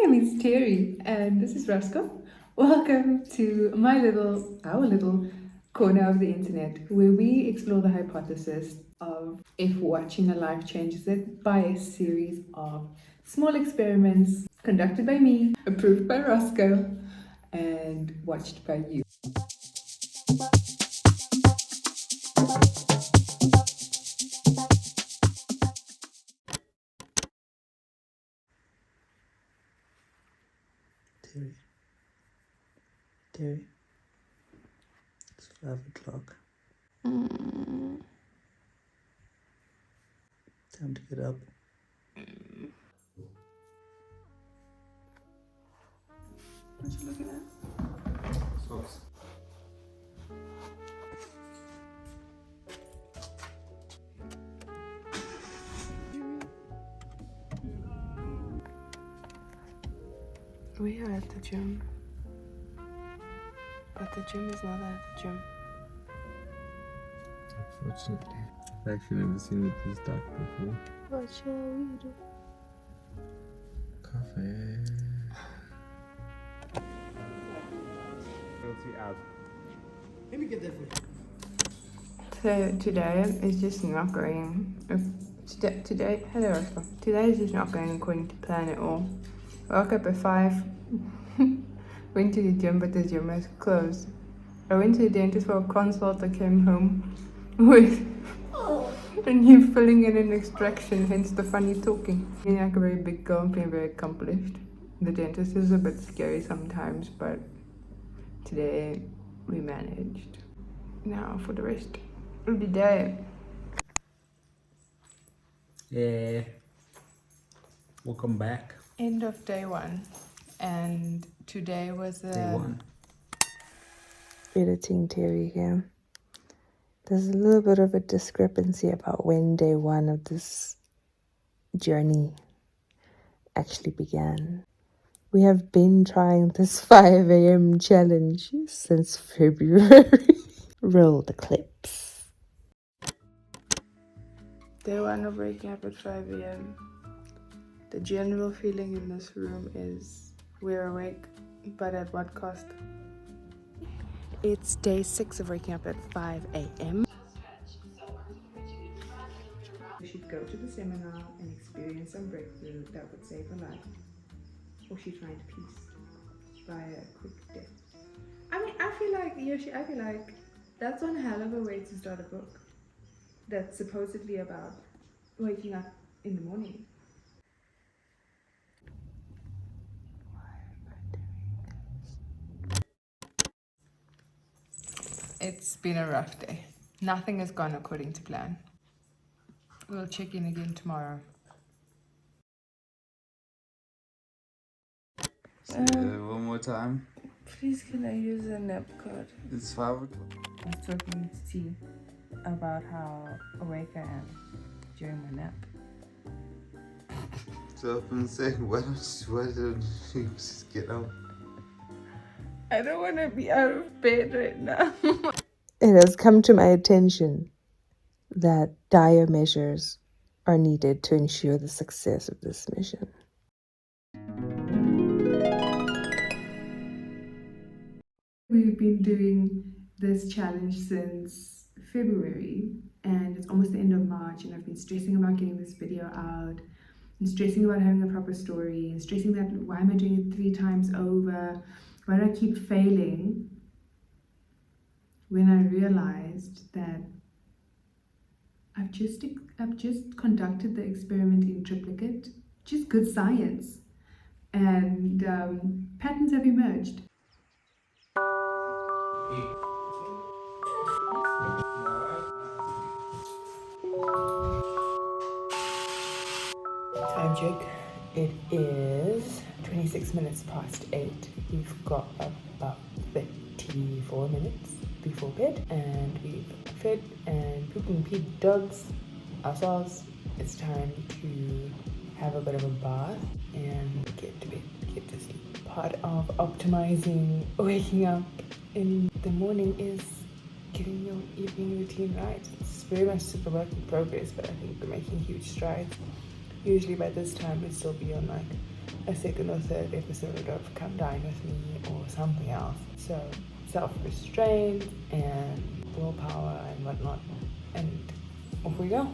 name is Terry, and this is Roscoe. Welcome to our little corner of the internet where we explore the hypothesis of if watching a life changes it by a series of small experiments conducted by me, approved by Roscoe, and watched by you. Terry, it's 5 o'clock. Time to get up. What you looking at? Socks. We are at the gym, but the gym is not at the gym. Unfortunately, I've actually never seen it this dark before. What shall we do? Coffee. Out. Let me get that for you. So today is just not going. Hello Roscoe. Today is just not going according to plan at all. Woke up at 5. Went to the gym, but the gym was closed. I went to the dentist for a consult. I came home with a new filling and an extraction, hence the funny talking. Being like a very big girl and being very accomplished. The dentist is a bit scary sometimes, but today we managed. Now for the rest of the day. Yeah. Welcome back. End of day 1, and today was Day 1. Editing Terry here. There's a little bit of a discrepancy about when day 1 of this journey actually began. We have been trying this 5 a.m. challenge since February. Roll the clips. Day 1 of waking up at 5 a.m. The general feeling in this room is we're awake, but at what cost? It's day 6 of waking up at 5 a.m. We should go to the seminar and experience some breakthrough that would save her life. Or she'd find peace via a quick death. I mean, I feel like that's one hell of a way to start a book that's supposedly about waking up in the morning. It's been a rough day. Nothing has gone according to plan. We'll check in again tomorrow. Say that one more time. Please, can I use a nap card? It's 5 o'clock. I was talking to T about how awake I am during my nap. So I've been saying, why don't you just get up? I don't want to be out of bed right now. It has come to my attention that dire measures are needed to ensure the success of this mission. We've been doing this challenge since February, and it's almost the end of March, and I've been stressing about getting this video out, and stressing about having a proper story, and stressing that why am I doing it 3 times over? Why do I keep failing? When I realized that I've just conducted the experiment in triplicate, just good science, and patterns have emerged. Time check. It is 26 minutes past 8. We've got about 34 minutes before bed, and we've fed and pooped and peed dogs, ourselves. It's time to have a bit of a bath and get to bed, get to sleep. Part of optimizing waking up in the morning is getting your evening routine right. It's very much still a work in progress, but I think we're making huge strides. Usually by this time we'd still be on like a second or third episode of Come Dine With Me or something else. So self-restraint and willpower and whatnot, and off we go.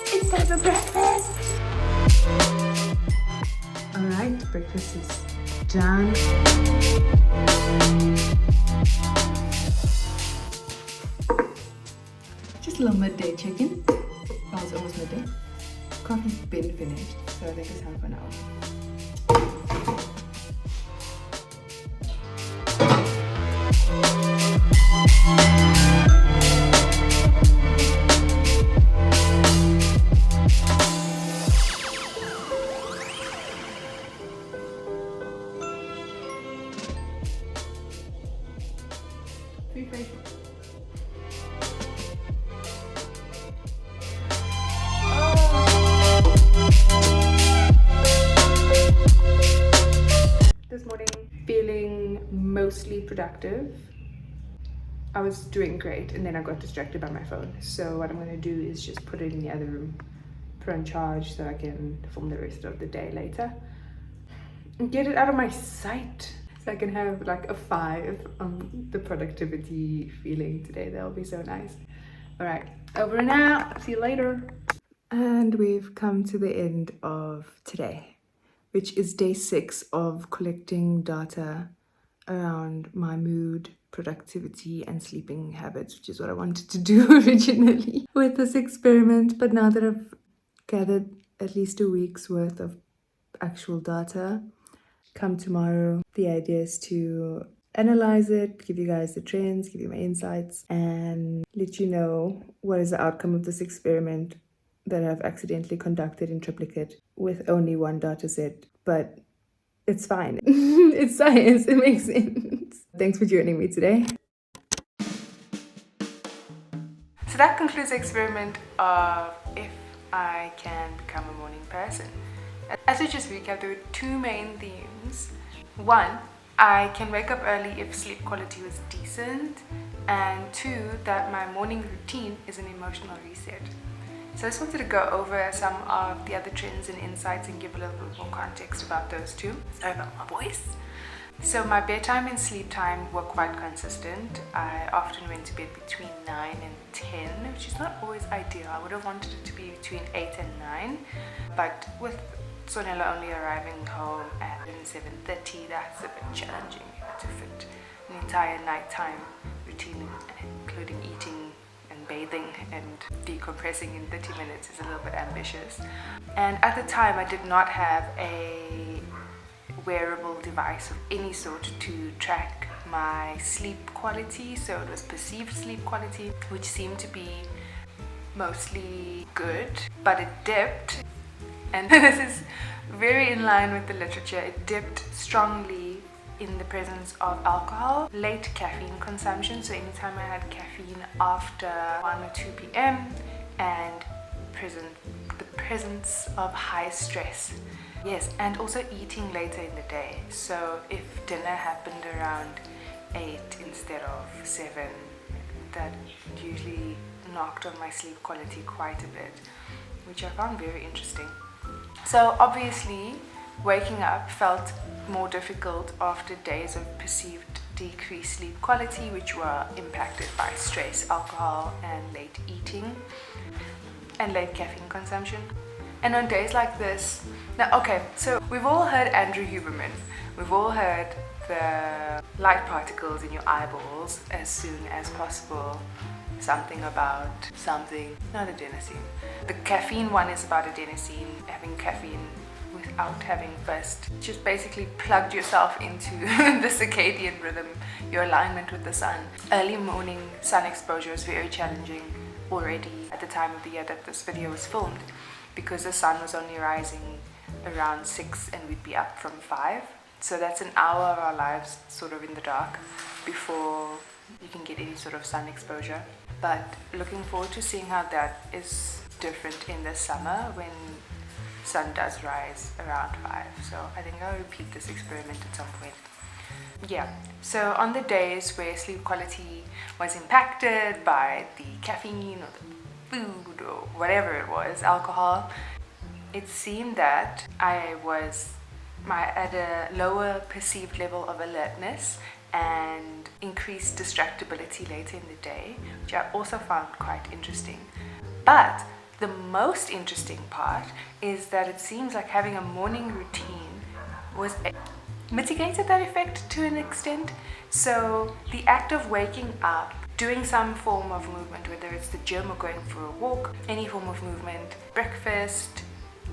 It's time for breakfast! Alright, breakfast is done. Just a little midday check-in. Oh, it's almost midday. Coffee's been finished, so I think it's time for now. This morning, feeling mostly productive. I was doing great and then I got distracted by my phone. So what I'm going to do is just put it in the other room, put on charge so I can film the rest of the day later. And get it out of my sight so I can have like a 5 on the productivity feeling today. That'll be so nice. All right, over and out. See you later. And we've come to the end of today, which is day 6 of collecting data around my mood, productivity, and sleeping habits, which is what I wanted to do originally with this experiment. But now that I've gathered at least a week's worth of actual data, come tomorrow, the idea is to analyze it, give you guys the trends, give you my insights, and let you know what is the outcome of this experiment that I've accidentally conducted in triplicate with only one data set. But it's fine. It's science. It makes sense. Thanks for joining me today. So that concludes the experiment of if I can become a morning person. As we just recap, there were 2 main themes. 1, I can wake up early if sleep quality was decent. And 2, that my morning routine is an emotional reset. So I just wanted to go over some of the other trends and insights and give a little bit more context about those 2. Sorry about my voice. So my bedtime and sleep time were quite consistent. I often went to bed between 9 and 10, which is not always ideal. I would have wanted it to be between 8 and 9. But with Sonella only arriving home at 7:30, that's a bit challenging to fit an entire nighttime routine, including eating and bathing and decompressing in 30 minutes is a little bit ambitious. And at the time I did not have a wearable device of any sort to track my sleep quality, so it was perceived sleep quality, which seemed to be mostly good, but it dipped, and this is very in line with the literature. It dipped strongly in the presence of alcohol, late caffeine consumption, so anytime I had caffeine after 1 or 2 p.m. and the presence of high stress. Yes, and also eating later in the day. So if dinner happened around 8 instead of 7, that usually knocked on my sleep quality quite a bit, which I found very interesting. So obviously waking up felt more difficult after days of perceived decreased sleep quality, which were impacted by stress, alcohol, and late eating and late caffeine consumption. And on days like this, now okay, so we've all heard Andrew Huberman, we've all heard the light particles in your eyeballs as soon as possible, something about something, not adenosine. The caffeine one is about adenosine, having caffeine without having first just basically plugged yourself into the circadian rhythm, your alignment with the sun. Early morning sun exposure is very challenging already at the time of the year that this video was filmed, because the sun was only rising around 6 and we'd be up from 5. So that's an hour of our lives sort of in the dark before you can get any sort of sun exposure. But looking forward to seeing how that is different in the summer when sun does rise around 5. So I think I'll repeat this experiment at some point. Yeah, so on the days where sleep quality was impacted by the caffeine or the food or whatever it was, alcohol, it seemed that I was at a lower perceived level of alertness and increased distractibility later in the day, which I also found quite interesting. But the most interesting part is that it seems like having a morning routine mitigated that effect to an extent. So the act of waking up, doing some form of movement, whether it's the gym or going for a walk, any form of movement, breakfast.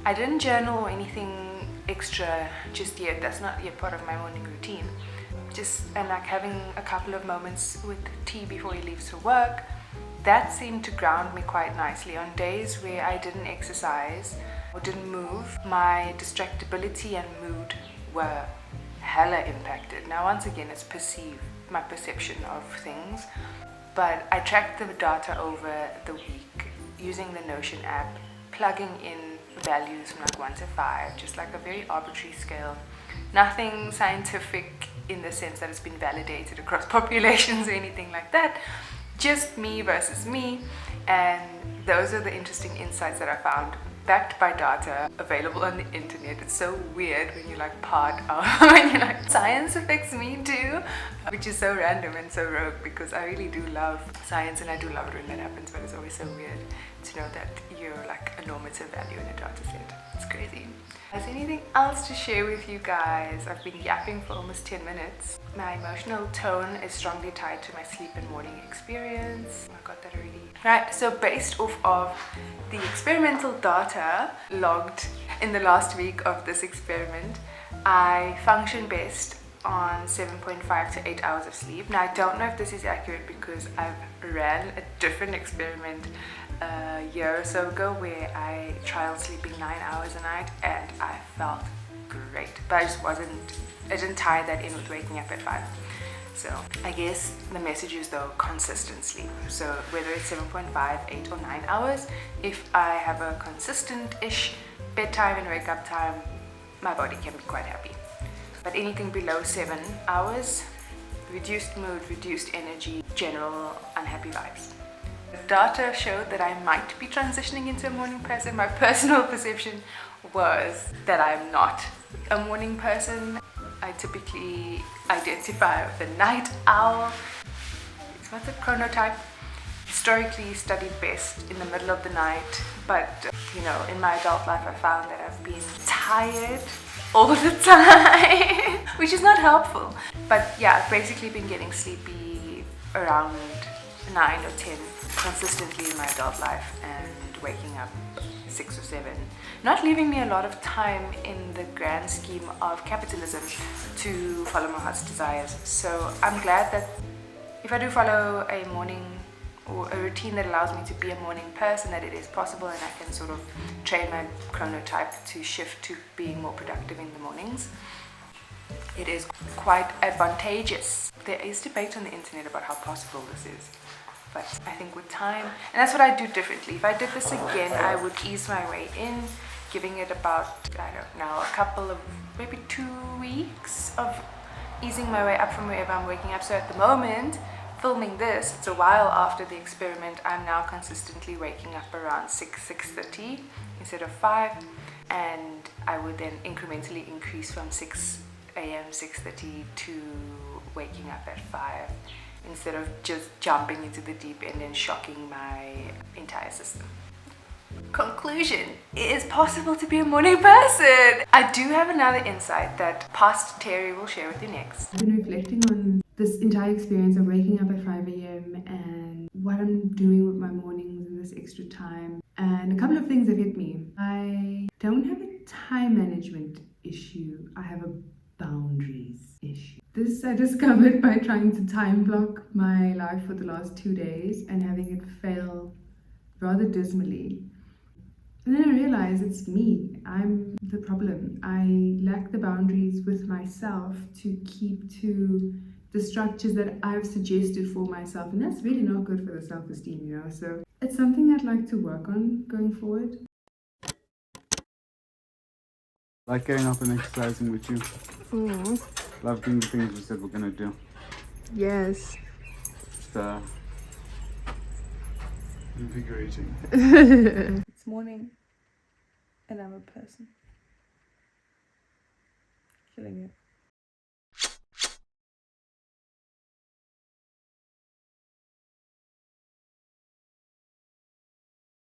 I didn't journal or anything extra just yet. That's not yet part of my morning routine. And like having a couple of moments with tea before he leaves for work, that seemed to ground me quite nicely. On days where I didn't exercise or didn't move, my distractibility and mood were hella impacted. Now once again, it's my perception of things, but I tracked the data over the week using the Notion app, plugging in values from like 1 to 5, just like a very arbitrary scale. Nothing scientific in the sense that it's been validated across populations or anything like that. Just me versus me, and those are the interesting insights that I found, backed by data available on the internet. It's so weird when you like part of when you're like, science affects me too, which is so random and so rogue, because I really do love science and I do love it when that happens, but it's always so weird to know that you're like a normative value in a data set. It's crazy. Has anything else to share with you guys? I've been yapping for almost 10 minutes. My emotional tone is strongly tied to my sleep and morning experience. I got that already. Right, so based off of the experimental data logged in the last week of this experiment, I function best on 7.5 to 8 hours of sleep. Now I don't know if this is accurate because I've ran a different experiment a year or so ago where I trialed sleeping 9 hours a night and I felt great, but I didn't tie that in with waking up at 5. So I guess the message is though consistent sleep. So whether it's 7.5, 8 or 9 hours, if I have a consistent-ish bedtime and wake up time, my body can be quite happy. But anything below 7 hours, reduced mood, reduced energy, general unhappy vibes. The data showed that I might be transitioning into a morning person. My personal perception was that I'm not a morning person. I typically identify with a night owl. What's a chronotype? Historically studied best in the middle of the night, but in my adult life I found that I've been tired all the time, which is not helpful. But yeah, I've basically been getting sleepy around 9 or 10 consistently in my adult life and waking up 6 or 7, not leaving me a lot of time in the grand scheme of capitalism to follow my heart's desires. So I'm glad that if I do follow a morning or a routine that allows me to be a morning person, that it is possible and I can sort of train my chronotype to shift to being more productive in the mornings. It is quite advantageous. There is debate on the internet about how possible this is, but I think with time, and that's what I do differently. If I did this again, I would ease my way in, giving it about, I don't know, a couple of, maybe 2 weeks of easing my way up from wherever I'm waking up. So at the moment, filming this, it's a while after the experiment, I'm now consistently waking up around 6:30 instead of 5, and I would then incrementally increase from 6 a.m. 6:30 to waking up at 5, instead of just jumping into the deep end and shocking my entire system. Conclusion: it is possible to be a morning person. I do have another insight that past Terry will share with you next. I've been reflecting on this entire experience of waking up at 5 a.m. and what I'm doing with my mornings and this extra time. And a couple of things have hit me. I don't have a time management issue. I have a boundaries issue. This I discovered by trying to time block my life for the last 2 days and having it fail rather dismally. And then I realized it's me. I'm the problem. I lack the boundaries with myself to keep to the structures that I've suggested for myself, and that's really not good for the self-esteem, you know. So it's something I'd like to work on going forward. Like getting up and exercising with you. Mm. Love doing the things we said we're gonna do. Yes. It's invigorating. It's morning and I'm a person. Killing it.